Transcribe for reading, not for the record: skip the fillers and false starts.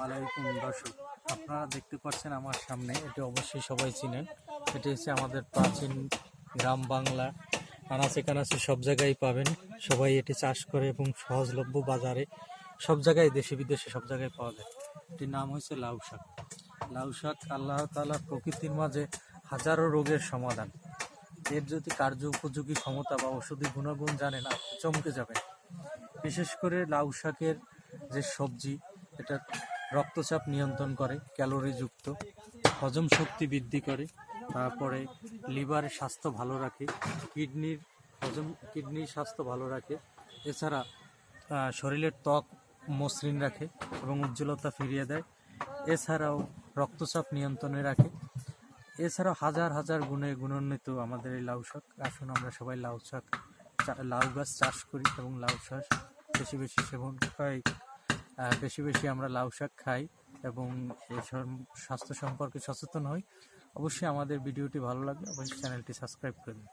আলাইকুম দর্শক, আপনারা দেখতে পাচ্ছেন আমার সামনে, এটি অবশ্যই সবাই চিনেন। এটি হচ্ছে আমাদের প্রাচীন গ্রাম বাংলা, আনাচে কানাচে সব জায়গায় পাবেন। সবাই এটি চাষ করে এবং সহজলভ্য বাজারে সব জায়গায়, দেশে বিদেশে সব জায়গায় পাওয়া যায়। এটির নাম হচ্ছে লাউ শাক। লাউ শাক আল্লাহ তাআলা প্রকৃতির মাঝে হাজারো রোগের সমাধান। এর যদি কার্য উপযোগী ক্ষমতা বা ঔষধি গুণাগুণ জানেন, আপনি চমকে যাবেন। বিশেষ করে লাউ শাকের যে সবজি, এটা রক্তচাপ নিয়ন্ত্রণ করে, ক্যালোরিযুক্ত, হজম শক্তি বৃদ্ধি করে, তারপরে লিভারের স্বাস্থ্য ভালো রাখে, কিডনির স্বাস্থ্য ভালো রাখে। এছাড়া শরীরের ত্বক মসৃণ রাখে এবং উজ্জ্বলতা ফিরিয়ে দেয়। এছাড়াও রক্তচাপ নিয়ন্ত্রণে রাখে। এছাড়াও হাজার হাজার গুণে গুণান্বিত আমাদের এই লাউ শাক। আসুন আমরা সবাই লাউ গাছ চাষ করি এবং লাউ শাক বেশি বেশি সেবন করি। বেশি বেশি আমরা লাউ শাক খাই এবং এই স্বাস্থ্য সম্পর্কে সচেতন হই। অবশ্যই আমাদের ভিডিওটি ভালো লাগলে অবশ্যই চ্যানেলটি সাবস্ক্রাইব করবেন।